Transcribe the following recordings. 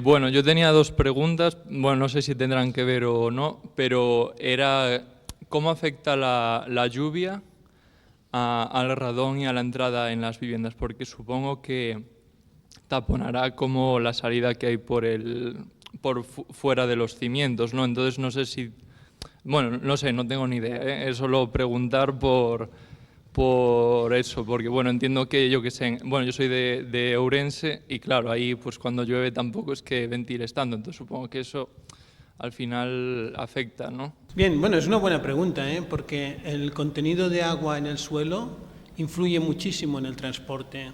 Bueno, yo tenía dos preguntas, bueno, no sé si tendrán que ver o no, pero era ¿cómo afecta la lluvia al radón y a la entrada en las viviendas? Porque supongo que taponará como la salida que hay por fuera de los cimientos, ¿no? Entonces no sé si, bueno, no sé, no tengo ni idea, ¿eh? Es solo preguntar por eso, porque bueno, entiendo que yo que sé, bueno, yo soy de Ourense y claro, ahí pues cuando llueve tampoco es que ventiles tanto, entonces supongo que eso al final afecta, ¿no? Bien, bueno, es una buena pregunta, porque el contenido de agua en el suelo influye muchísimo en el transporte.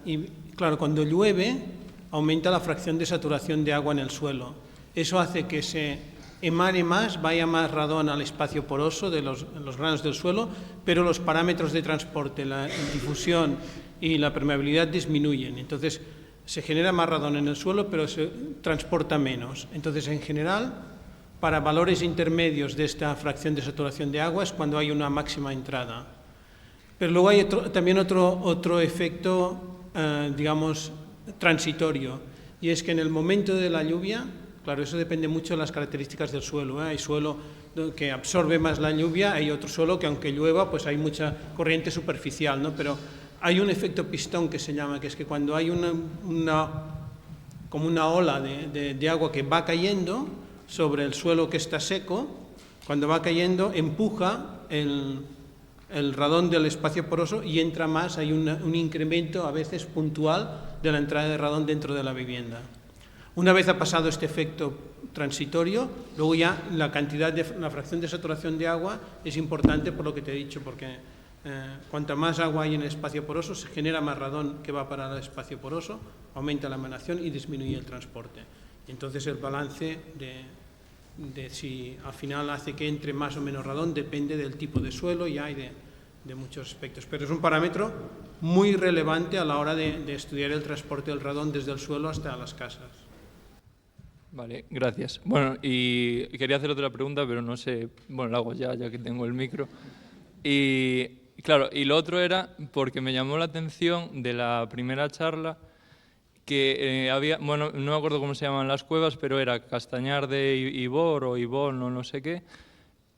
Y claro, cuando llueve aumenta la fracción de saturación de agua en el suelo. Eso hace que se emane más, vaya más radón al espacio poroso de los granos del suelo, pero los parámetros de transporte, la difusión y la permeabilidad disminuyen. Entonces se genera más radón en el suelo, pero se transporta menos. Entonces, en general, para valores intermedios de esta fracción de saturación de agua es cuando hay una máxima entrada. Pero luego hay también otro efecto, digamos, transitorio, y es que en el momento de la lluvia, claro, eso depende mucho de las características del suelo, Hay suelo que absorbe más la lluvia, hay otro suelo que aunque llueva, pues hay mucha corriente superficial, ¿no? Pero hay un efecto pistón que se llama, que es que cuando hay como una ola de agua que va cayendo sobre el suelo que está seco, cuando va cayendo empuja el radón del espacio poroso y entra más, hay un incremento a veces puntual de la entrada de radón dentro de la vivienda. Una vez ha pasado este efecto transitorio, luego ya la fracción de saturación de agua es importante por lo que te he dicho, porque cuanta más agua hay en el espacio poroso, se genera más radón que va para el espacio poroso, aumenta la emanación y disminuye el transporte. Entonces el balance de si al final hace que entre más o menos radón depende del tipo de suelo y de muchos aspectos. Pero es un parámetro muy relevante a la hora de estudiar el transporte del radón desde el suelo hasta las casas. Vale, gracias. Bueno, y quería hacer otra pregunta, pero no sé, bueno, la hago ya que tengo el micro. Y claro, y lo otro era porque me llamó la atención de la primera charla que había, bueno, no me acuerdo cómo se llaman las cuevas, pero era Castañar de Ibor o Ibón o no sé qué,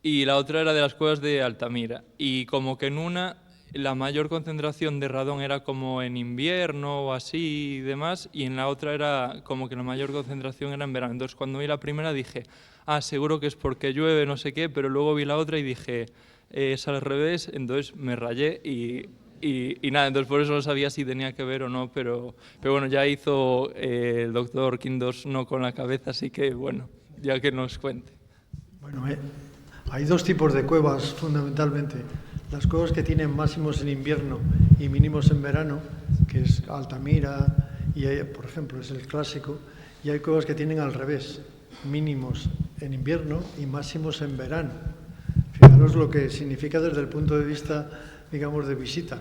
y la otra era de las cuevas de Altamira. Y como que en una la mayor concentración de radón era como en invierno o así y demás, y en la otra era como que la mayor concentración era en verano. Entonces cuando vi la primera dije, seguro que es porque llueve, no sé qué, pero luego vi la otra y dije, es al revés, entonces me rayé y nada, entonces por eso no sabía si tenía que ver o no, pero bueno, ya hizo el doctor Quindos no con la cabeza, así que bueno, ya que nos cuente. Bueno, hay dos tipos de cuevas fundamentalmente. Las cuevas que tienen máximos en invierno y mínimos en verano, que es Altamira, y hay, por ejemplo, es el clásico, y hay cuevas que tienen al revés, mínimos en invierno y máximos en verano. Fijaros lo que significa desde el punto de vista, digamos, de visita.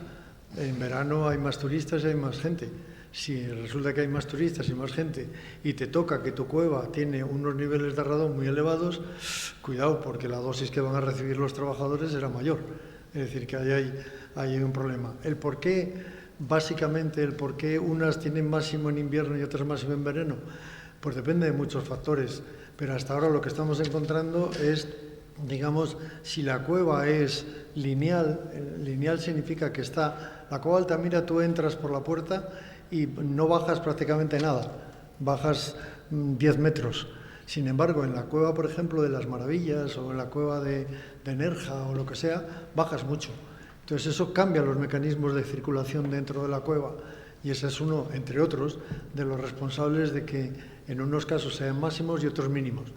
En verano hay más turistas y hay más gente. Si resulta que hay más turistas y más gente y te toca que tu cueva tiene unos niveles de radón muy elevados, cuidado, porque la dosis que van a recibir los trabajadores será mayor. Es decir, que ahí hay un problema. Básicamente, el por qué unas tienen máximo en invierno y otras máximo en verano, pues depende de muchos factores. Pero hasta ahora lo que estamos encontrando es, digamos, si la cueva es lineal, lineal significa que la cueva Altamira, tú entras por la puerta y no bajas prácticamente nada, bajas 10 metros. Sin embargo, en la cueva, por ejemplo, de las Maravillas o en la cueva de Nerja o lo que sea, bajas mucho. Entonces eso cambia los mecanismos de circulación dentro de la cueva y ese es uno, entre otros, de los responsables de que en unos casos sean máximos y otros mínimos.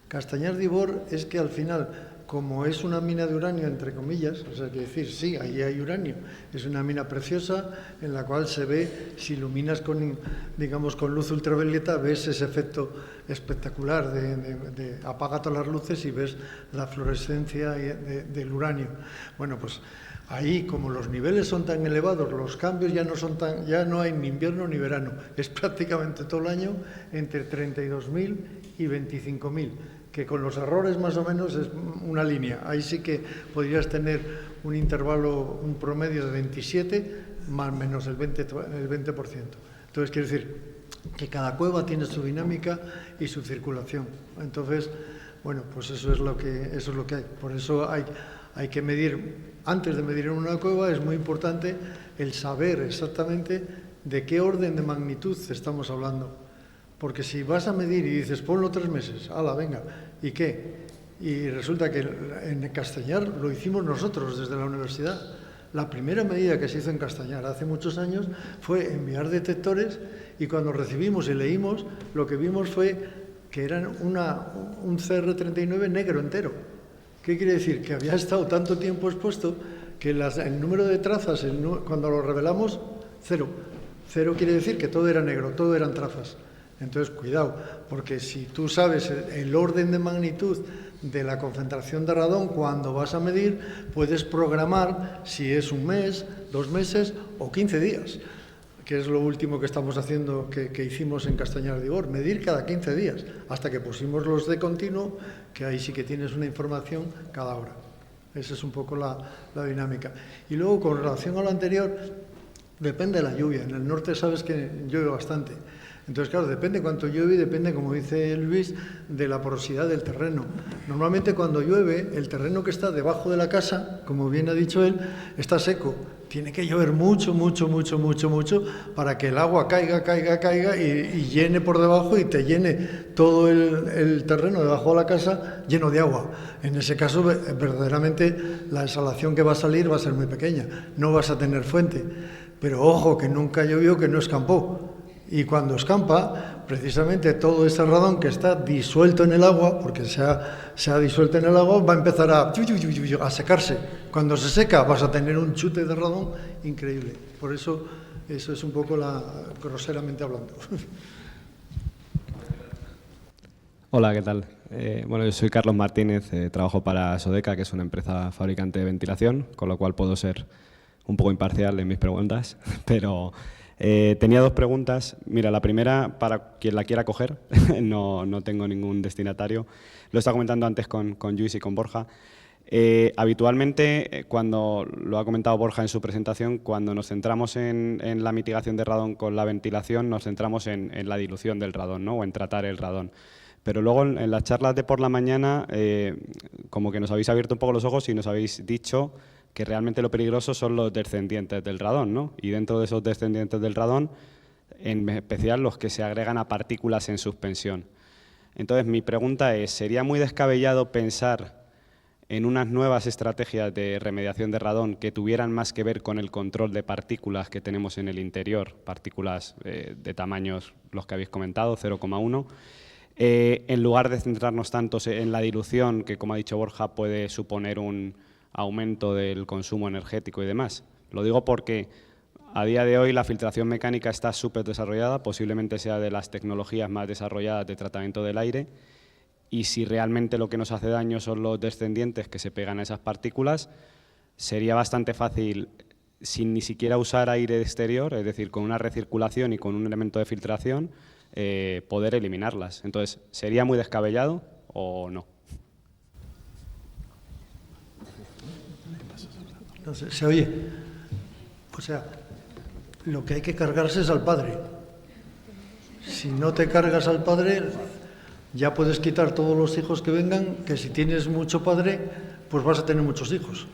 Castañar de Ibor es que al final, como es una mina de uranio, entre comillas, o sea, que decir, sí, ahí hay uranio, es una mina preciosa en la cual se ve, si iluminas con luz ultravioleta, ves ese efecto espectacular de apaga todas las luces y ves la fluorescencia del uranio. Bueno, pues ahí, como los niveles son tan elevados, los cambios ya no hay ni invierno ni verano, es prácticamente todo el año entre 32.000 y 25.000. Que con los errores más o menos es una línea. Ahí sí que podrías tener un intervalo, un promedio de 27, más o menos el 20%. Entonces, quiero decir, que cada cueva tiene su dinámica y su circulación. Entonces, bueno, pues eso es lo que hay. Por eso hay que medir, antes de medir en una cueva es muy importante el saber exactamente de qué orden de magnitud estamos hablando. Porque si vas a medir y dices, ponlo 3 meses, hala, venga, ¿y qué? Y resulta que en Castañar lo hicimos nosotros desde la universidad. La primera medida que se hizo en Castañar hace muchos años fue enviar detectores, y cuando recibimos y leímos, lo que vimos fue que eran un CR39 negro entero. ¿Qué quiere decir? Que había estado tanto tiempo expuesto que el número de trazas, cuando lo revelamos, 0. 0 quiere decir que todo era negro, todo eran trazas. Entonces, cuidado, porque si tú sabes el orden de magnitud de la concentración de radón cuando vas a medir, puedes programar si es 1 mes, 2 meses o 15 días, que es lo último que estamos haciendo, que hicimos en Castañar de Ibor, medir cada 15 días, hasta que pusimos los de continuo, que ahí sí que tienes una información cada hora. Esa es un poco la dinámica. Y luego, con relación a lo anterior, depende de la lluvia. En el norte sabes que llueve bastante. Entonces, claro, depende cuánto llueve y depende, como dice Luis, de la porosidad del terreno. Normalmente cuando llueve, el terreno que está debajo de la casa, como bien ha dicho él, está seco. Tiene que llover mucho, mucho, mucho, mucho, mucho para que el agua caiga y llene por debajo y te llene todo el terreno debajo de la casa lleno de agua. En ese caso, verdaderamente, la exhalación que va a salir va a ser muy pequeña. No vas a tener fuente. Pero ojo, que nunca llovió, que no escampó. Y cuando escampa, precisamente todo ese radón que está disuelto en el agua, porque se ha disuelto en el agua, va a empezar a secarse. Cuando se seca vas a tener un chute de radón increíble. Por eso es un poco groseramente hablando. Hola, ¿qué tal? Bueno, yo soy Carlos Martínez, trabajo para Sodeca, que es una empresa fabricante de ventilación, con lo cual puedo ser un poco imparcial en mis preguntas, pero... tenía 2 preguntas. Mira, la primera, para quien la quiera coger, no tengo ningún destinatario. Lo estaba comentando antes con Luis y con Borja. Habitualmente, cuando lo ha comentado Borja en su presentación, cuando nos centramos en la mitigación de radón con la ventilación, nos centramos en la dilución del radón, ¿no? O en tratar el radón. Pero luego en las charlas de por la mañana, como que nos habéis abierto un poco los ojos y nos habéis dicho que realmente lo peligroso son los descendientes del radón, ¿no? Y dentro de esos descendientes del radón, en especial los que se agregan a partículas en suspensión. Entonces, mi pregunta es, ¿sería muy descabellado pensar en unas nuevas estrategias de remediación de radón que tuvieran más que ver con el control de partículas que tenemos en el interior, partículas de tamaños, los que habéis comentado, 0,1, en lugar de centrarnos tanto en la dilución, que como ha dicho Borja, puede suponer un aumento del consumo energético y demás? Lo digo porque a día de hoy la filtración mecánica está súper desarrollada, posiblemente sea de las tecnologías más desarrolladas de tratamiento del aire, y si realmente lo que nos hace daño son los descendientes que se pegan a esas partículas, sería bastante fácil, sin ni siquiera usar aire exterior, es decir, con una recirculación y con un elemento de filtración, poder eliminarlas. Entonces, ¿sería muy descabellado o no? Entonces, se oye. O sea, lo que hay que cargarse es al padre. Si no te cargas al padre, ya puedes quitar todos los hijos que vengan, que si tienes mucho padre, pues vas a tener muchos hijos.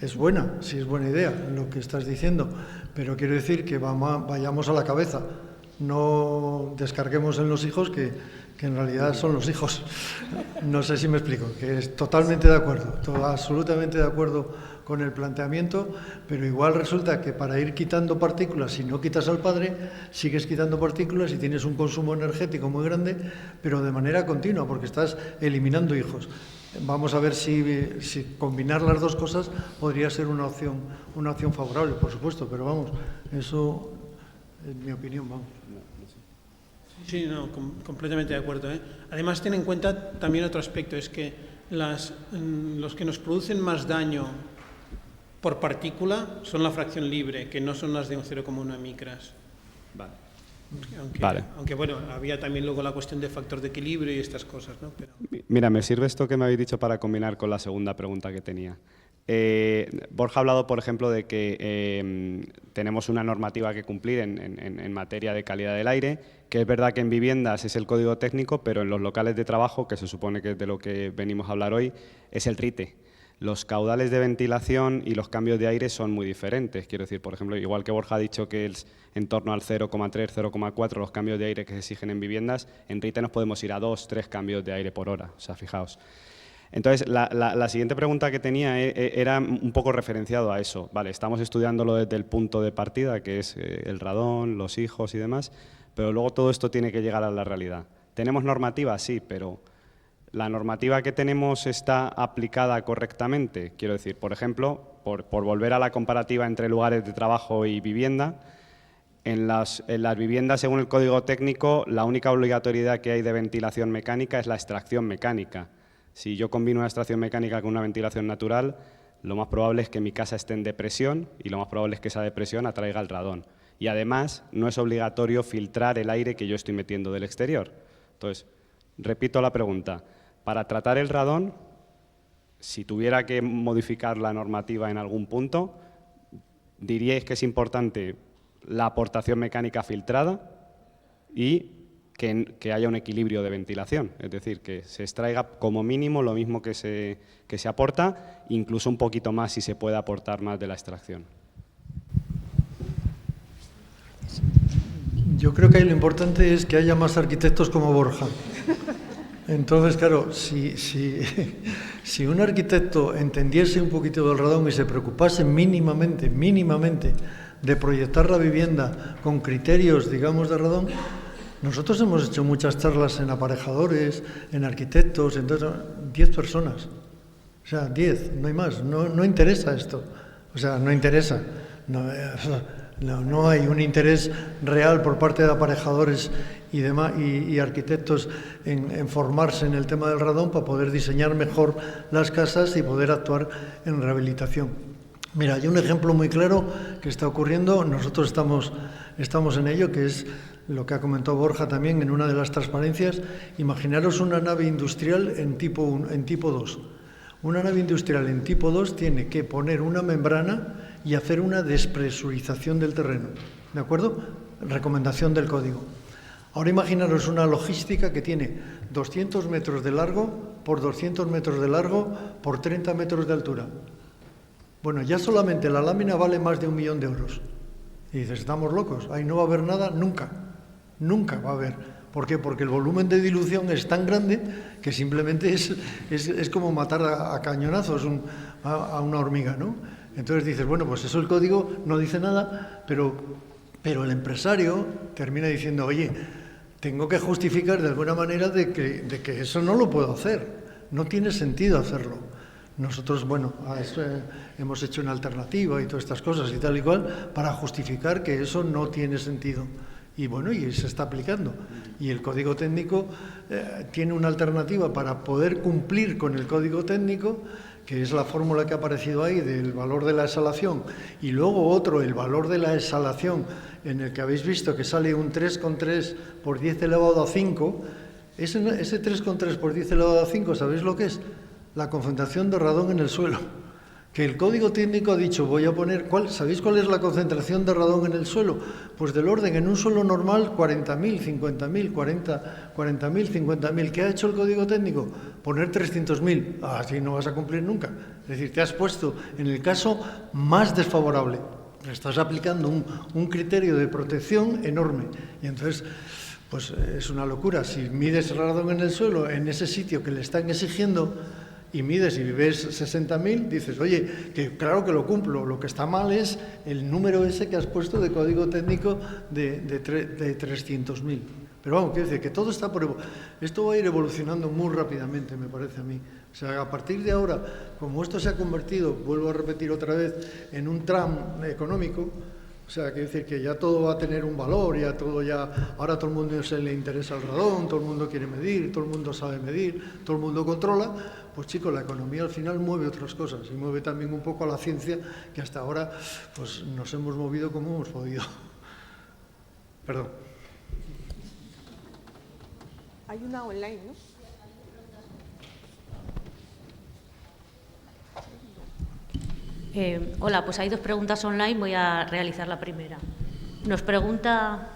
Es buena, sí es buena idea lo que estás diciendo, pero quiero decir que vayamos a la cabeza. No descarguemos en los hijos que en realidad son los hijos. No sé si me explico, que es totalmente de acuerdo, absolutamente de acuerdo con el planteamiento, pero igual resulta que para ir quitando partículas, si no quitas al padre, sigues quitando partículas y tienes un consumo energético muy grande, pero de manera continua, porque estás eliminando hijos. Vamos a ver si combinar las dos cosas podría ser una opción favorable, por supuesto, pero vamos, eso es mi opinión, vamos. Sí, no, completamente de acuerdo, ¿eh? Además, ten en cuenta también otro aspecto, es que los que nos producen más daño por partícula son la fracción libre, que no son las de un 0,1 micras. Vale. Aunque, bueno, había también luego la cuestión de factor de equilibrio y estas cosas, ¿no? Pero... Mira, me sirve esto que me habéis dicho para combinar con la segunda pregunta que tenía. Borja ha hablado, por ejemplo, de que tenemos una normativa que cumplir en materia de calidad del aire, que es verdad que en viviendas es el código técnico, pero en los locales de trabajo, que se supone que es de lo que venimos a hablar hoy, es el RITE. Los caudales de ventilación y los cambios de aire son muy diferentes. Quiero decir, por ejemplo, igual que Borja ha dicho que es en torno al 0,3, 0,4 los cambios de aire que se exigen en viviendas, en RITE nos podemos ir a 2, 3 cambios de aire por hora. O sea, fijaos. Entonces, la siguiente pregunta que tenía era un poco referenciado a eso. Vale, estamos estudiándolo desde el punto de partida, que es el radón, los hijos y demás, pero luego todo esto tiene que llegar a la realidad. ¿Tenemos normativa? Sí, pero ¿la normativa que tenemos está aplicada correctamente? Quiero decir, por ejemplo, por volver a la comparativa entre lugares de trabajo y vivienda, en las viviendas, según el código técnico, la única obligatoriedad que hay de ventilación mecánica es la extracción mecánica. Si yo combino una extracción mecánica con una ventilación natural, lo más probable es que mi casa esté en depresión y lo más probable es que esa depresión atraiga el radón. Y además, no es obligatorio filtrar el aire que yo estoy metiendo del exterior. Entonces, repito la pregunta. Para tratar el radón, si tuviera que modificar la normativa en algún punto, diríais que es importante la aportación mecánica filtrada y que haya un equilibrio de ventilación, es decir, que se extraiga como mínimo lo mismo que se aporta, incluso un poquito más si se puede aportar más de la extracción. Yo creo que ahí lo importante es que haya más arquitectos como Borja. Entonces, claro, si un arquitecto entendiese un poquito del radón y se preocupase mínimamente de proyectar la vivienda con criterios, digamos, de radón, nosotros hemos hecho muchas charlas en aparejadores, en arquitectos, entonces 10 personas. O sea, 10, no hay más. No interesa esto. O sea, no interesa. No hay un interés real por parte de aparejadores y demás y arquitectos en formarse en el tema del radón para poder diseñar mejor las casas y poder actuar en rehabilitación. Mira, hay un ejemplo muy claro que está ocurriendo, nosotros estamos en ello, que es lo que ha comentado Borja también en una de las transparencias. Imaginaros una nave industrial en tipo 2. Una nave industrial en tipo 2 tiene que poner una membrana y hacer una despresurización del terreno, ¿de acuerdo? Recomendación del código. Ahora imaginaros una logística que tiene 200 metros de largo por 200 metros de largo por 30 metros de altura. Bueno, ya solamente la lámina vale más de 1 millón de euros. Y dices, estamos locos, ahí no va a haber nada nunca. Nunca va a haber. ¿Por qué? Porque el volumen de dilución es tan grande que simplemente es como matar a cañonazos a una hormiga, ¿no? Entonces dices, bueno, pues eso el código no dice nada, pero el empresario termina diciendo, oye, tengo que justificar de alguna manera de que eso no lo puedo hacer. No tiene sentido hacerlo. Nosotros, bueno, hemos hecho una alternativa y todas estas cosas y tal y cual para justificar que eso no tiene sentido. Y bueno, y se está aplicando. Y el código técnico tiene una alternativa para poder cumplir con el código técnico, que es la fórmula que ha aparecido ahí del valor de la exhalación, y luego otro, el valor de la exhalación, en el que habéis visto que sale un 3,3 por 10 elevado a 5. Ese 3,3 por 10 elevado a 5, ¿sabéis lo que es? La concentración de radón en el suelo. Que el código técnico ha dicho, voy a poner, ¿sabéis cuál es la concentración de radón en el suelo? Pues del orden, en un suelo normal, 40.000, 50.000, 40.000, 50.000. ¿Qué ha hecho el código técnico? Poner 300.000. Así no vas a cumplir nunca. Es decir, te has puesto en el caso más desfavorable. Estás aplicando un criterio de protección enorme. Y entonces, pues es una locura. Si mides radón en el suelo, en ese sitio que le están exigiendo, y mides y ves 60.000, dices, oye, que claro que lo cumplo, lo que está mal es el número ese que has puesto de código técnico de 300.000. Pero vamos, quiero decir que todo está esto va a ir evolucionando muy rápidamente, me parece a mí. O sea, a partir de ahora, como esto se ha convertido, vuelvo a repetir otra vez, en un tram económico, o sea, quiero decir que ya todo va a tener un valor, ahora todo el mundo se le interesa el radón, todo el mundo quiere medir, todo el mundo sabe medir, todo el mundo controla. Pues chicos, la economía al final mueve otras cosas y mueve también un poco a la ciencia, que hasta ahora pues nos hemos movido como hemos podido. Perdón. Hay una online, ¿no? Hola, pues hay 2 preguntas online, voy a realizar la primera. Nos pregunta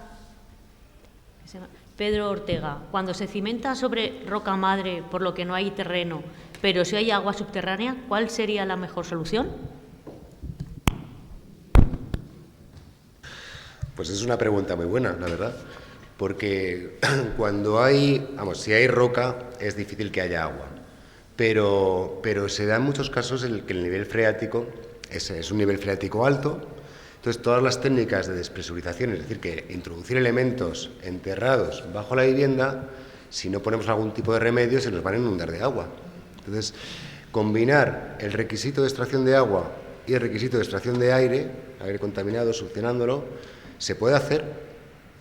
Pedro Ortega, cuando se cimenta sobre roca madre por lo que no hay terreno, pero si hay agua subterránea, ¿cuál sería la mejor solución? Pues es una pregunta muy buena, la verdad, porque cuando si hay roca es difícil que haya agua, pero se da en muchos casos que el nivel freático es un nivel freático alto. Entonces, todas las técnicas de despresurización, es decir, que introducir elementos enterrados bajo la vivienda, si no ponemos algún tipo de remedio, se nos van a inundar de agua. Entonces, combinar el requisito de extracción de agua y el requisito de extracción de aire contaminado, succionándolo, se puede hacer,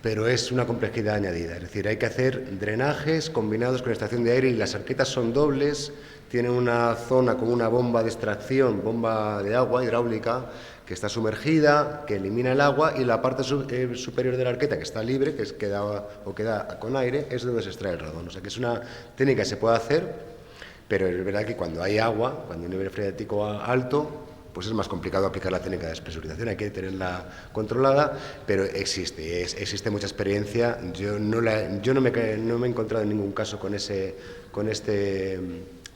pero es una complejidad añadida. Es decir, hay que hacer drenajes combinados con extracción de aire y las arquetas son dobles, tienen una zona con una bomba de extracción, bomba de agua hidráulica, que está sumergida, que elimina el agua, y la parte superior de la arqueta, que está libre, que queda con aire, es donde se extrae el radón. O sea que es una técnica que se puede hacer, pero es verdad que cuando hay agua, cuando hay un nivel freático alto, pues es más complicado aplicar la técnica de despresurización, hay que tenerla controlada, pero existe mucha experiencia. Yo no me he encontrado en ningún caso con este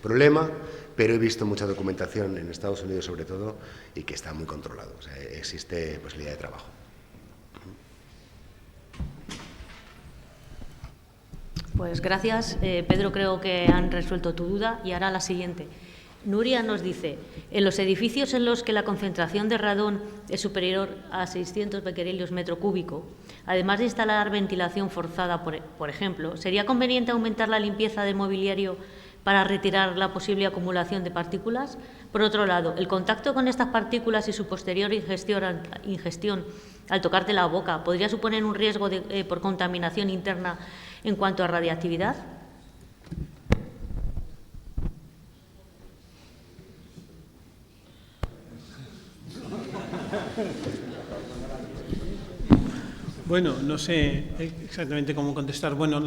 problema, pero he visto mucha documentación en Estados Unidos sobre todo y que está muy controlado, o sea, existe posibilidad de trabajo. Pues gracias, Pedro, creo que han resuelto tu duda y ahora la siguiente. Nuria nos dice, en los edificios en los que la concentración de radón es superior a 600 becquerelios metro cúbico, además de instalar ventilación forzada, por ejemplo, ¿sería conveniente aumentar la limpieza del mobiliario para retirar la posible acumulación de partículas? Por otro lado, ¿el contacto con estas partículas y su posterior ingestión al tocarte la boca podría suponer un riesgo por contaminación interna en cuanto a radiactividad? Bueno, no sé exactamente cómo contestar. Bueno,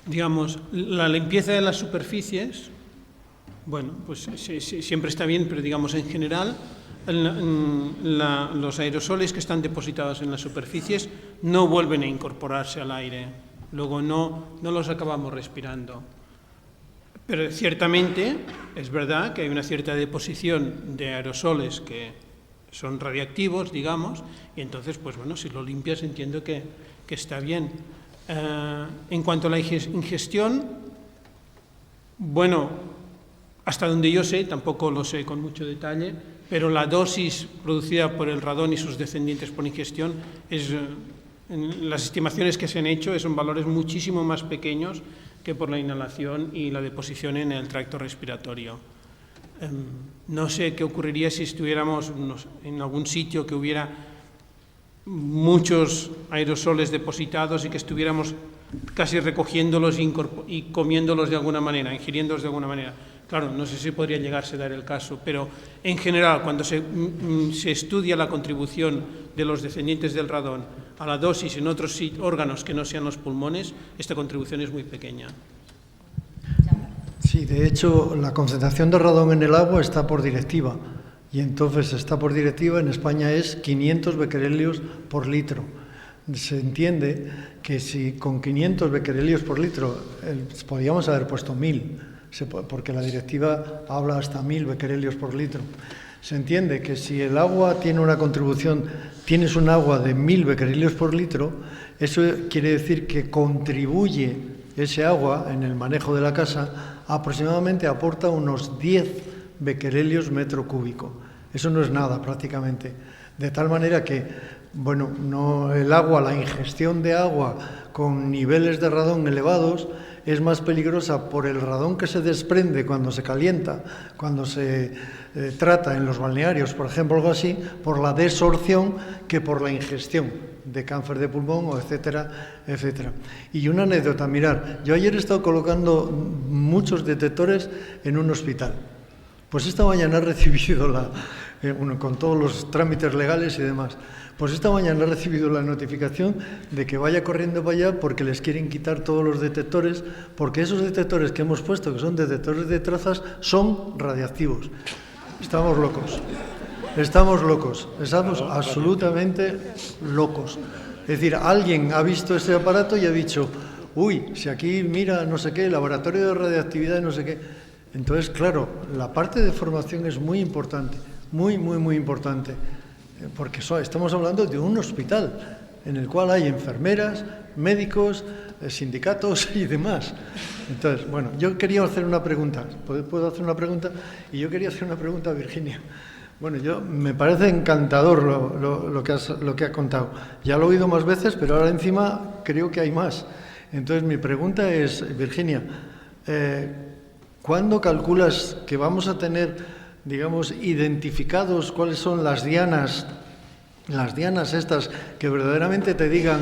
digamos, la limpieza de las superficies, bueno, pues siempre está bien, pero digamos en general, los aerosoles que están depositados en las superficies no vuelven a incorporarse al aire, luego no los acabamos respirando. Pero ciertamente es verdad que hay una cierta deposición de aerosoles que son radiactivos, digamos, y entonces, pues bueno, si lo limpias entiendo que está bien. En cuanto a la ingestión, bueno, hasta donde yo sé, tampoco lo sé con mucho detalle, pero la dosis producida por el radón y sus descendientes por ingestión, en las estimaciones que se han hecho, son valores muchísimo más pequeños que por la inhalación y la deposición en el tracto respiratorio. No sé qué ocurriría si estuviéramos en algún sitio que hubiera muchos aerosoles depositados y que estuviéramos casi recogiéndolos y comiéndolos de alguna manera, ingiriéndolos de alguna manera. Claro, no sé si podría llegarse a dar el caso, pero en general, cuando se estudia la contribución de los descendientes del radón a la dosis en otros órganos que no sean los pulmones, esta contribución es muy pequeña. Sí, de hecho, la concentración de radón en el agua está por directiva, y entonces está por directiva, en España es 500 becquerelios por litro. Se entiende que si con 500 becquerelios por litro podríamos haber puesto 1000, porque la directiva habla hasta 1000 becquerelios por litro. Se entiende que si el agua tiene una contribución, tienes un agua de 1000 becquerelios por litro, eso quiere decir que contribuye ese agua en el manejo de la casa, aproximadamente aporta unos 10 becquerelios metro cúbico. Eso no es nada prácticamente. De tal manera que, bueno, la ingestión de agua con niveles de radón elevados es más peligrosa por el radón que se desprende cuando se calienta, cuando se trata en los balnearios, por ejemplo, algo así, por la desorción que por la ingestión de cáncer de pulmón, o etcétera, etcétera. Y una anécdota, mirar, yo ayer he estado colocando muchos detectores en un hospital. Pues esta mañana he recibido con todos los trámites legales y demás, pues esta mañana he recibido la notificación de que vaya corriendo para allá porque les quieren quitar todos los detectores, porque esos detectores que hemos puesto, que son detectores de trazas, son radiactivos. Estamos locos. Estamos locos. Estamos absolutamente locos. Es decir, alguien ha visto ese aparato y ha dicho, uy, si aquí mira no sé qué, laboratorio de radioactividad, no sé qué. Entonces, claro, la parte de formación es muy importante, muy, muy, muy importante, porque estamos hablando de un hospital en el cual hay enfermeras, médicos, sindicatos y demás. Entonces, bueno, yo quería hacer una pregunta. ¿Puedo hacer una pregunta? Y yo quería hacer una pregunta a Virginia. Bueno, me parece encantador lo que ha contado. Ya lo he oído más veces, pero ahora encima creo que hay más. Entonces, mi pregunta es, Virginia, ¿cuándo calculas que vamos a tener, digamos, identificados cuáles son las dianas estas que verdaderamente te digan,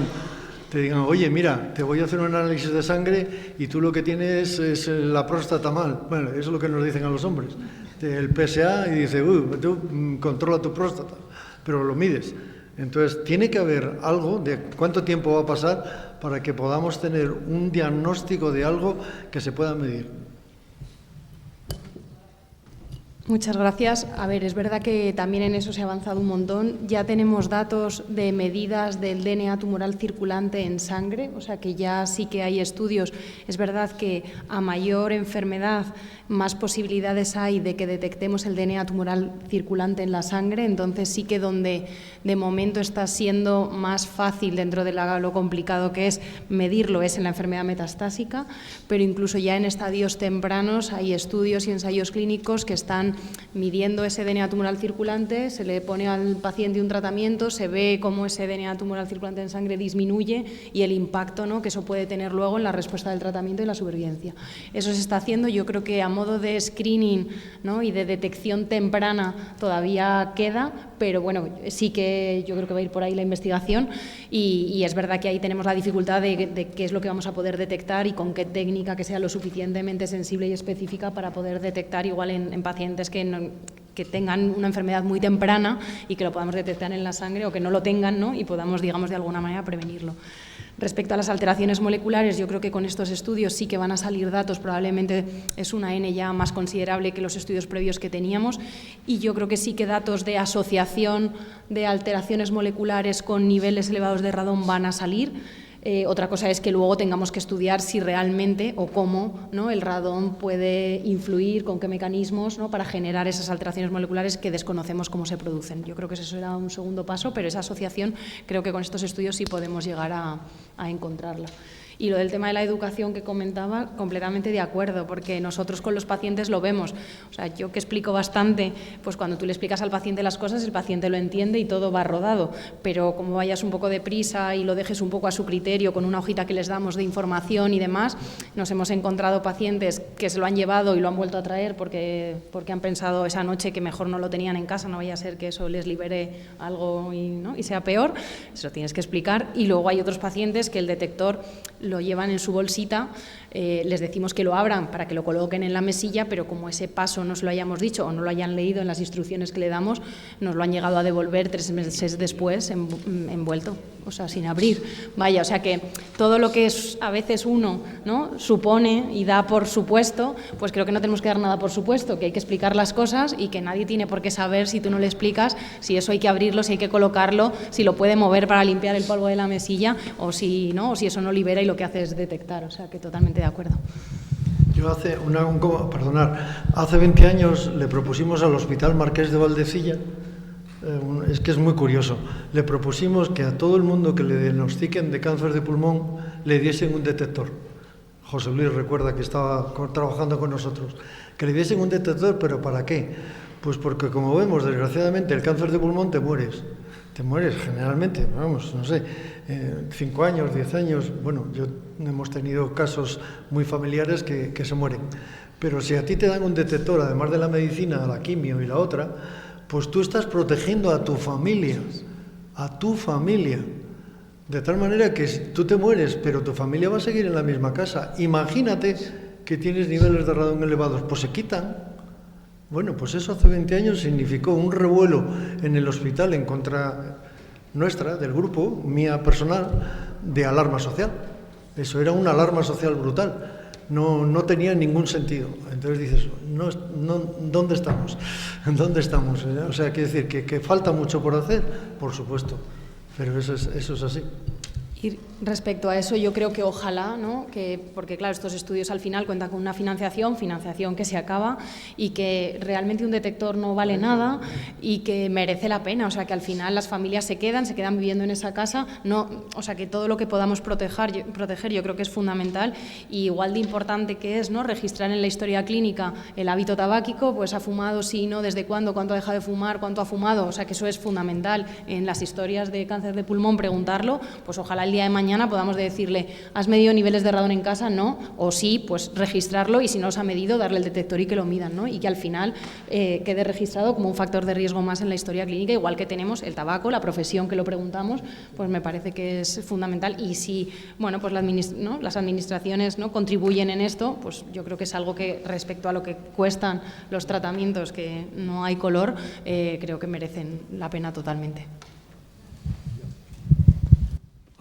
oye, mira, te voy a hacer un análisis de sangre y tú lo que tienes es la próstata mal? Bueno, eso es lo que nos dicen a los hombres. El PSA y dice, tú controla tu próstata, pero lo mides. Entonces, tiene que haber algo de cuánto tiempo va a pasar para que podamos tener un diagnóstico de algo que se pueda medir. Muchas gracias. A ver, es verdad que también en eso se ha avanzado un montón. Ya tenemos datos de medidas del DNA tumoral circulante en sangre, o sea que ya sí que hay estudios. Es verdad que a mayor enfermedad, más posibilidades hay de que detectemos el DNA tumoral circulante en la sangre, entonces sí que donde de momento está siendo más fácil dentro de lo complicado que es medirlo es en la enfermedad metastásica, pero incluso ya en estadios tempranos hay estudios y ensayos clínicos que están midiendo ese DNA tumoral circulante, se le pone al paciente un tratamiento, se ve cómo ese DNA tumoral circulante en sangre disminuye y el impacto, ¿no?, que eso puede tener luego en la respuesta del tratamiento y la supervivencia. Eso se está haciendo, yo creo que a modo de screening, ¿no?, y de detección temprana todavía queda, pero bueno, sí que yo creo que va a ir por ahí la investigación y es verdad que ahí tenemos la dificultad de qué es lo que vamos a poder detectar y con qué técnica que sea lo suficientemente sensible y específica para poder detectar igual en pacientes que tengan una enfermedad muy temprana y que lo podamos detectar en la sangre o que no lo tengan, ¿no?, y podamos, digamos, de alguna manera prevenirlo. Respecto a las alteraciones moleculares, yo creo que con estos estudios sí que van a salir datos, probablemente es una N ya más considerable que los estudios previos que teníamos y yo creo que sí que datos de asociación de alteraciones moleculares con niveles elevados de radón van a salir. Otra cosa es que luego tengamos que estudiar si realmente o cómo, ¿no?, el radón puede influir, con qué mecanismos, ¿no?, para generar esas alteraciones moleculares que desconocemos cómo se producen. Yo creo que eso será un segundo paso, pero esa asociación creo que con estos estudios sí podemos llegar a encontrarla. Y lo del tema de la educación que comentaba, completamente de acuerdo, porque nosotros con los pacientes lo vemos. O sea, yo que explico bastante, pues cuando tú le explicas al paciente las cosas, el paciente lo entiende y todo va rodado. Pero como vayas un poco deprisa y lo dejes un poco a su criterio con una hojita que les damos de información y demás, nos hemos encontrado pacientes que se lo han llevado y lo han vuelto a traer porque han pensado esa noche que mejor no lo tenían en casa, no vaya a ser que eso les libere algo y sea peor. Eso tienes que explicar. Y luego hay otros pacientes que el detector lo llevan en su bolsita, les decimos que lo abran para que lo coloquen en la mesilla, pero como ese paso no se lo hayamos dicho o no lo hayan leído en las instrucciones que le damos, nos lo han llegado a devolver 3 meses después envuelto, o sea, sin abrir. Vaya, o sea que todo lo que es, a veces uno, ¿no?, supone y da por supuesto, pues creo que no tenemos que dar nada por supuesto, que hay que explicar las cosas y que nadie tiene por qué saber, si tú no le explicas, si eso hay que abrirlo, si hay que colocarlo, si lo puede mover para limpiar el polvo de la mesilla o si no, o si eso no libera y lo que hace es detectar. O sea que totalmente de acuerdo. Yo hace 20 años le propusimos al Hospital Marqués de Valdecilla, es que es muy curioso, le propusimos que a todo el mundo que le diagnostiquen de cáncer de pulmón le diesen un detector. José Luis recuerda que estaba trabajando con nosotros, que le diesen un detector, ¿pero para qué? Pues porque, como vemos, desgraciadamente, el cáncer de pulmón te mueres generalmente, vamos, no sé, 5 años, 10 años, bueno, hemos tenido casos muy familiares que se mueren, pero si a ti te dan un detector, además de la medicina, la quimio y la otra, pues tú estás protegiendo a tu familia, de tal manera que tú te mueres, pero tu familia va a seguir en la misma casa. Imagínate que tienes niveles de radón elevados, pues se quitan. Bueno, pues eso hace 20 años significó un revuelo en el hospital en contra nuestra, del grupo, mía personal, de alarma social. Eso era una alarma social brutal. no tenía ningún sentido. Entonces dices, ¿dónde estamos? ¿Dónde estamos? O sea, quiere decir que falta mucho por hacer, por supuesto, pero eso es así. Y respecto a eso, yo creo que ojalá, ¿no? Porque claro, estos estudios al final cuentan con una financiación que se acaba y que realmente un detector no vale nada y que merece la pena, o sea, que al final las familias se quedan viviendo en esa casa, o sea, que todo lo que podamos proteger yo creo que es fundamental, y igual de importante que es, ¿no?, registrar en la historia clínica el hábito tabáquico, pues ha fumado, sí, no, desde cuándo, cuánto ha dejado de fumar, cuánto ha fumado, o sea, que eso es fundamental en las historias de cáncer de pulmón, preguntarlo, pues ojalá el día de mañana podamos decirle, ¿has medido niveles de radón en casa? No, o sí, pues registrarlo, y si no se ha medido, darle el detector y que lo midan, ¿no? Y que al final quede registrado como un factor de riesgo más en la historia clínica, igual que tenemos el tabaco, la profesión que lo preguntamos, pues me parece que es fundamental, y si, bueno, pues las administraciones, ¿no?, contribuyen en esto, pues yo creo que es algo que respecto a lo que cuestan los tratamientos, que no hay color, creo que merecen la pena totalmente.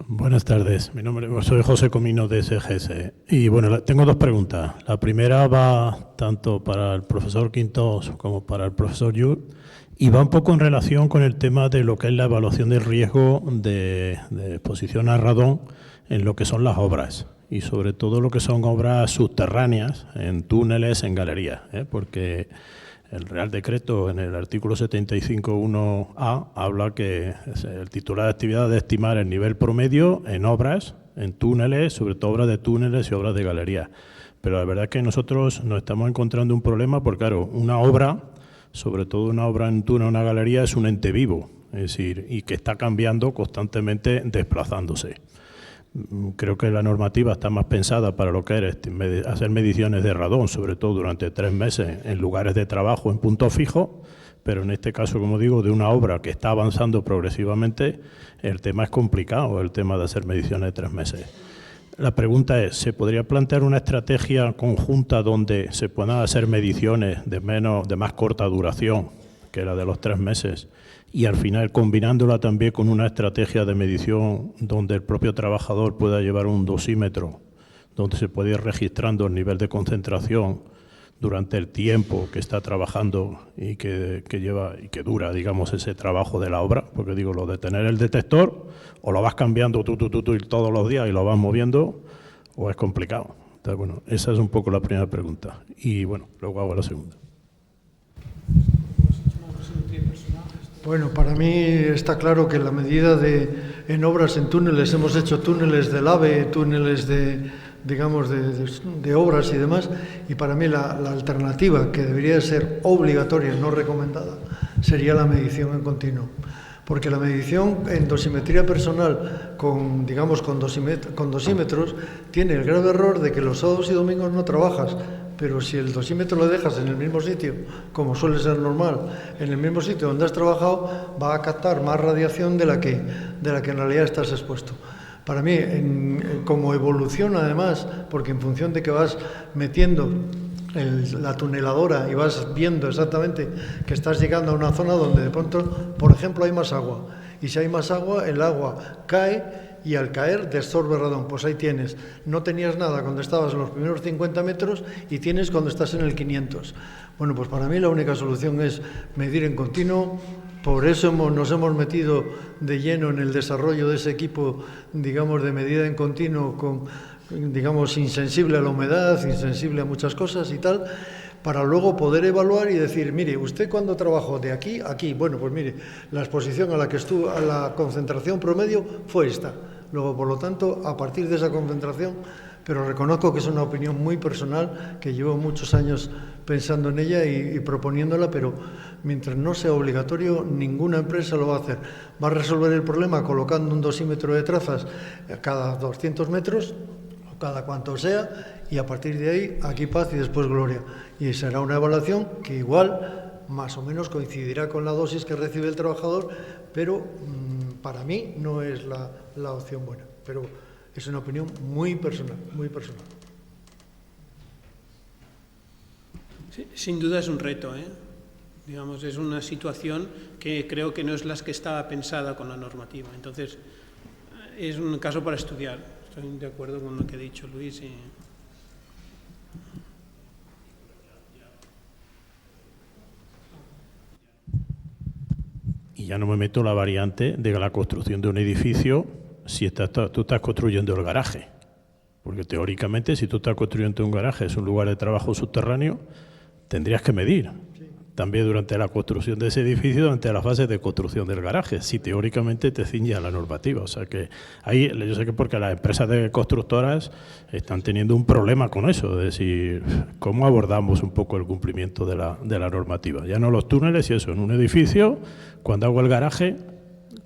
Buenas tardes, soy José Comino de SGS y bueno, tengo dos preguntas. La primera va tanto para el profesor Quintos como para el profesor Llull y va un poco en relación con el tema de lo que es la evaluación del riesgo de exposición a radón en lo que son las obras y sobre todo lo que son obras subterráneas en túneles, en galerías, porque el Real Decreto, en el artículo 75.1a, habla que el titular de actividad de estimar el nivel promedio en obras, en túneles, sobre todo obras de túneles y obras de galerías. Pero la verdad es que nosotros nos estamos encontrando un problema porque, claro, una obra, sobre todo una obra en túnel o una galería, es un ente vivo, es decir, y que está cambiando constantemente, desplazándose. Creo que la normativa está más pensada para lo que es hacer mediciones de radón, sobre todo durante 3 meses en lugares de trabajo en punto fijo, pero en este caso, como digo, de una obra que está avanzando progresivamente, el tema es complicado, el tema de hacer mediciones de 3 meses. La pregunta es, ¿se podría plantear una estrategia conjunta donde se puedan hacer mediciones de más corta duración que la de los 3 meses? Y al final combinándola también con una estrategia de medición donde el propio trabajador pueda llevar un dosímetro, donde se puede ir registrando el nivel de concentración durante el tiempo que está trabajando y que lleva y que dura, digamos, ese trabajo de la obra. Porque digo, lo de tener el detector, o lo vas cambiando tú todos los días y lo vas moviendo, o es complicado. Entonces, bueno, esa es un poco la primera pregunta. Y bueno, luego hago la segunda. Bueno, para mí está claro que la medida en obras en túneles, hemos hecho túneles del AVE, túneles de obras y demás, y para mí la alternativa, que debería ser obligatoria, no recomendada, sería la medición en continuo. Porque la medición en dosimetría personal con dosímetros tiene el grave error de que los sábados y domingos no trabajas, pero si el dosímetro lo dejas en el mismo sitio, como suele ser normal, en el mismo sitio donde has trabajado, va a captar más radiación de la que en realidad estás expuesto. Para mí, como evolución además, porque en función de que vas metiendo la tuneladora y vas viendo exactamente que estás llegando a una zona donde de pronto, por ejemplo, hay más agua, y si hay más agua, el agua cae y al caer desorbe radón. Pues ahí tienes, no tenías nada cuando estabas en los primeros 50 metros y tienes cuando estás en el 500. Bueno, pues para mí la única solución es medir en continuo. Por eso nos hemos metido de lleno en el desarrollo de ese equipo, digamos, de medida en continuo, digamos, insensible a la humedad, insensible a muchas cosas y tal, para luego poder evaluar y decir, mire, usted cuando trabajó de aquí a aquí, bueno, pues mire, la exposición a la que estuvo, a la concentración promedio fue esta. Luego, por lo tanto, a partir de esa concentración, pero reconozco que es una opinión muy personal, que llevo muchos años pensando en ella y proponiéndola, pero mientras no sea obligatorio, ninguna empresa lo va a hacer. Va a resolver el problema colocando un dosímetro de trazas cada 200 metros, o cada cuanto sea, y a partir de ahí, aquí paz y después gloria. Y será una evaluación que igual, más o menos, coincidirá con la dosis que recibe el trabajador, pero para mí no es la opción buena. Pero es una opinión muy personal, muy personal. Sí, sin duda es un reto, ¿eh? Digamos, es una situación que creo que no es la que estaba pensada con la normativa. Entonces, es un caso para estudiar. Estoy de acuerdo con lo que ha dicho Luis. Y ya no me meto en la variante de la construcción de un edificio si tú estás construyendo el garaje. Porque teóricamente, si tú estás construyendo un garaje, es un lugar de trabajo subterráneo, tendrías que medir. También durante la construcción de ese edificio, durante la fase de construcción del garaje, si teóricamente te ciñe a la normativa. O sea que ahí, yo sé que porque las empresas de constructoras están teniendo un problema con eso, es decir, cómo abordamos un poco el cumplimiento de la normativa. Ya no los túneles y eso, en un edificio, cuando hago el garaje,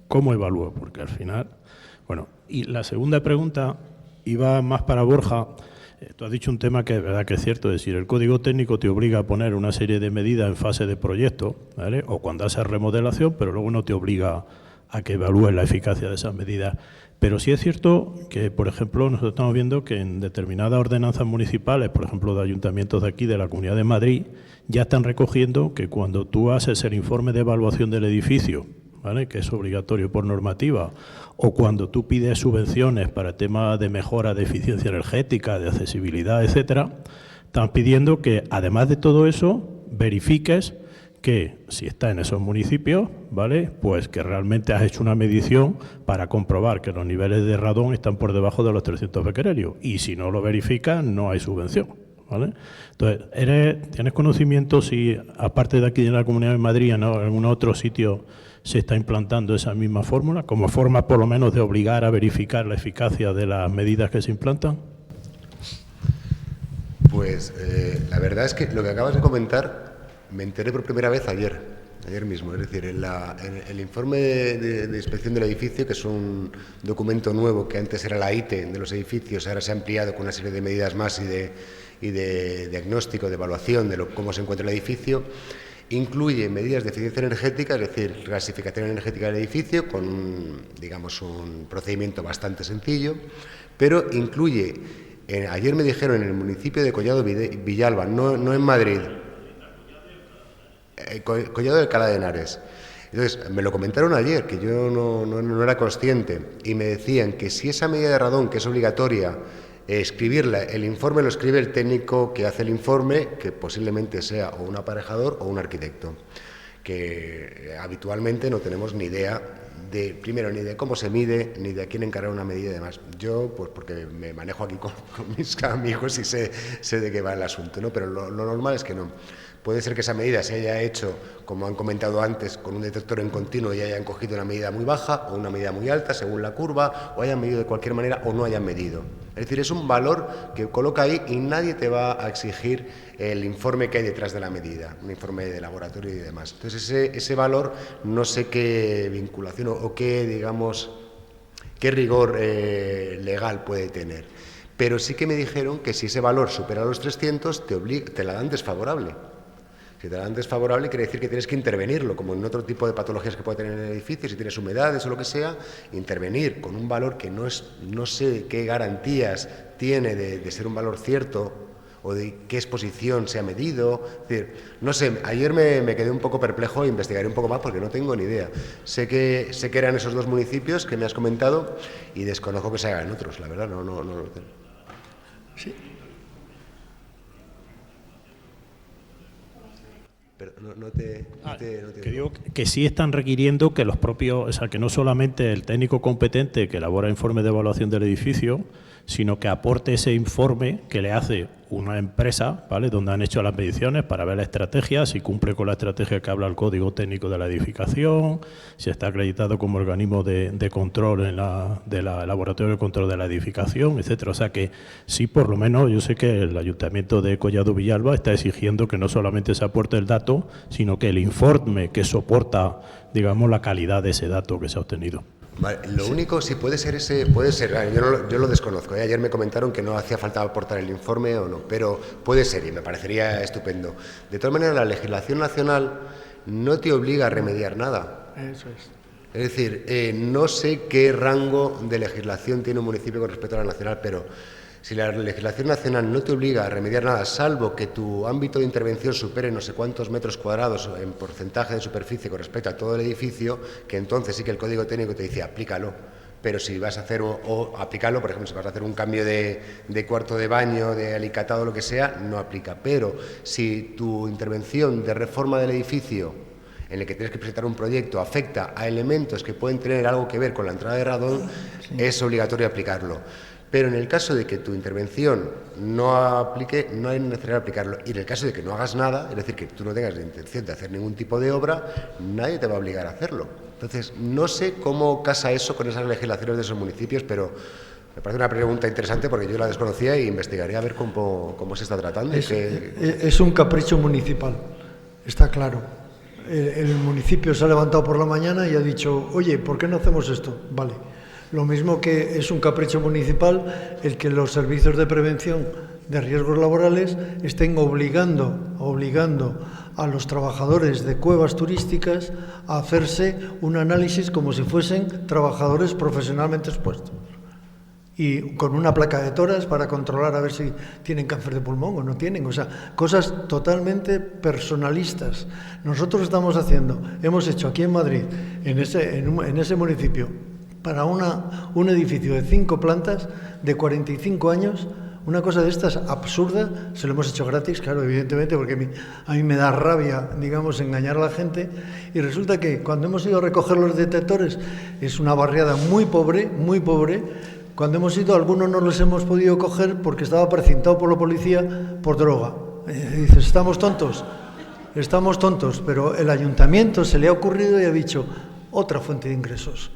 ¿cómo evalúo? Porque al final, bueno, y la segunda pregunta iba más para Borja. Tú has dicho un tema que es verdad que es cierto, es decir, el código técnico te obliga a poner una serie de medidas en fase de proyecto, ¿vale? O cuando haces remodelación, pero luego no te obliga a que evalúes la eficacia de esas medidas. Pero sí es cierto que, por ejemplo, nosotros estamos viendo que en determinadas ordenanzas municipales, por ejemplo, de ayuntamientos de aquí, de la Comunidad de Madrid, ya están recogiendo que cuando tú haces el informe de evaluación del edificio, ¿vale?, que es obligatorio por normativa, o cuando tú pides subvenciones para temas de mejora de eficiencia energética, de accesibilidad, etcétera, están pidiendo que, además de todo eso, verifiques que si está en esos municipios, ¿vale?, pues que realmente has hecho una medición para comprobar que los niveles de radón están por debajo de los 300 becquerelios. Y si no lo verificas, no hay subvención, ¿vale? Entonces, ¿tienes conocimiento si, aparte de aquí en la Comunidad de Madrid, en algún otro sitio se está implantando esa misma fórmula, como forma por lo menos de obligar a verificar la eficacia de las medidas que se implantan? Pues la verdad es que lo que acabas de comentar me enteré por primera vez ayer mismo. Es decir, en el informe de inspección del edificio, que es un documento nuevo que antes era la ITE de los edificios, ahora se ha ampliado con una serie de medidas más y de diagnóstico, de evaluación de cómo se encuentra el edificio. Incluye medidas de eficiencia energética, es decir, clasificación energética del edificio con, digamos, un procedimiento bastante sencillo, pero incluye, ayer me dijeron en el municipio de Collado Villalba, no en Madrid, Collado de Alcalá de Henares. Entonces, me lo comentaron ayer, que yo no era consciente, y me decían que si esa medida de radón, que es obligatoria, escribirla, el informe lo escribe el técnico que hace el informe, que posiblemente sea o un aparejador o un arquitecto, que habitualmente no tenemos ni idea primero ni de cómo se mide, ni de a quién encargar una medida y demás. Yo, pues porque me manejo aquí con mis amigos y sé de qué va el asunto, ¿no? Pero lo normal es que no. Puede ser que esa medida se haya hecho, como han comentado antes, con un detector en continuo y hayan cogido una medida muy baja o una medida muy alta según la curva, o hayan medido de cualquier manera o no hayan medido. Es decir, es un valor que coloca ahí y nadie te va a exigir el informe que hay detrás de la medida, un informe de laboratorio y demás. Entonces, ese valor no sé qué vinculación o qué, digamos, qué rigor legal puede tener. Pero sí que me dijeron que si ese valor supera los 300, te la dan desfavorable. Si te la dan desfavorable, quiere decir que tienes que intervenirlo, como en otro tipo de patologías que puede tener en el edificio, si tienes humedades o lo que sea, intervenir con un valor que no sé qué garantías tiene de ser un valor cierto o de qué exposición se ha medido. Es decir, no sé, ayer me quedé un poco perplejo e investigaré un poco más porque no tengo ni idea. Sé que eran esos dos municipios que me has comentado y desconozco que se hagan en otros, la verdad, no lo tengo. Sí. Pero no te que digo que sí están requiriendo que los propios, o sea, que no solamente el técnico competente que elabora informe de evaluación del edificio, sino que aporte ese informe que le hace una empresa, ¿vale?, donde han hecho las mediciones para ver la estrategia, si cumple con la estrategia que habla el Código Técnico de la Edificación, si está acreditado como organismo de control de la Laboratorio de Control de la Edificación, etcétera. O sea que sí, por lo menos, yo sé que el Ayuntamiento de Collado Villalba está exigiendo que no solamente se aporte el dato, sino que el informe que soporta, digamos, la calidad de ese dato que se ha obtenido. Vale, lo único, si puede ser yo lo desconozco. Ayer me comentaron que no hacía falta aportar el informe o no, pero puede ser y me parecería estupendo. De todas maneras, la legislación nacional no te obliga a remediar nada. Eso es. Es decir, no sé qué rango de legislación tiene un municipio con respecto a la nacional, pero si la legislación nacional no te obliga a remediar nada, salvo que tu ámbito de intervención supere no sé cuántos metros cuadrados en porcentaje de superficie con respecto a todo el edificio, que entonces sí que el Código Técnico te dice aplícalo. Pero si vas a hacer, o aplicarlo, por ejemplo, si vas a hacer un cambio de cuarto de baño, de alicatado, lo que sea, no aplica. Pero si tu intervención de reforma del edificio, en el que tienes que presentar un proyecto, afecta a elementos que pueden tener algo que ver con la entrada de radón, es obligatorio aplicarlo. Pero en el caso de que tu intervención no aplique, no es necesario aplicarlo. Y en el caso de que no hagas nada, es decir, que tú no tengas la intención de hacer ningún tipo de obra, nadie te va a obligar a hacerlo. Entonces, no sé cómo casa eso con esas legislaciones de esos municipios, pero me parece una pregunta interesante porque yo la desconocía e investigaré a ver cómo se está tratando. Es un capricho municipal, está claro. El municipio se ha levantado por la mañana y ha dicho, oye, ¿por qué no hacemos esto? Vale. Lo mismo que es un capricho municipal el que los servicios de prevención de riesgos laborales estén obligando a los trabajadores de cuevas turísticas a hacerse un análisis como si fuesen trabajadores profesionalmente expuestos. Y con una placa de toras para controlar a ver si tienen cáncer de pulmón o no tienen. O sea, cosas totalmente personalistas. Nosotros hemos hecho aquí en Madrid, en ese municipio, para un edificio de 5 plantas, de 45 años, una cosa de estas absurda, se lo hemos hecho gratis, claro, evidentemente, porque a mí me da rabia, digamos, engañar a la gente, y resulta que cuando hemos ido a recoger los detectores, es una barriada muy pobre, cuando hemos ido, algunos no los hemos podido coger porque estaba precintado por la policía por droga. Dices, estamos tontos, pero el ayuntamiento se le ha ocurrido y ha dicho, otra fuente de ingresos.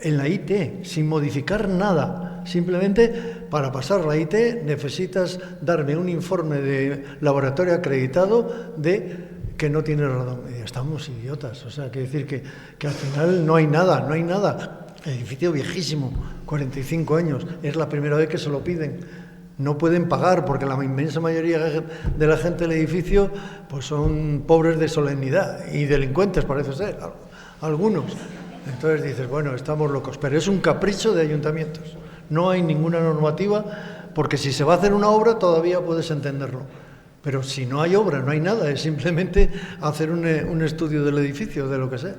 En la IT, sin modificar nada, simplemente para pasar la IT necesitas darme un informe de laboratorio acreditado de que no tiene radón. Y estamos idiotas, o sea, quiere decir que al final no hay nada. Edificio viejísimo, 45 años, es la primera vez que se lo piden. No pueden pagar porque la inmensa mayoría de la gente del edificio pues son pobres de solemnidad y delincuentes, parece ser, algunos. Entonces dices, bueno, estamos locos, pero es un capricho de ayuntamientos. No hay ninguna normativa, porque si se va a hacer una obra todavía puedes entenderlo. Pero si no hay obra, no hay nada, es simplemente hacer un estudio del edificio, de lo que sea.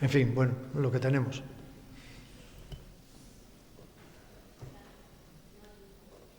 En fin, bueno, lo que tenemos.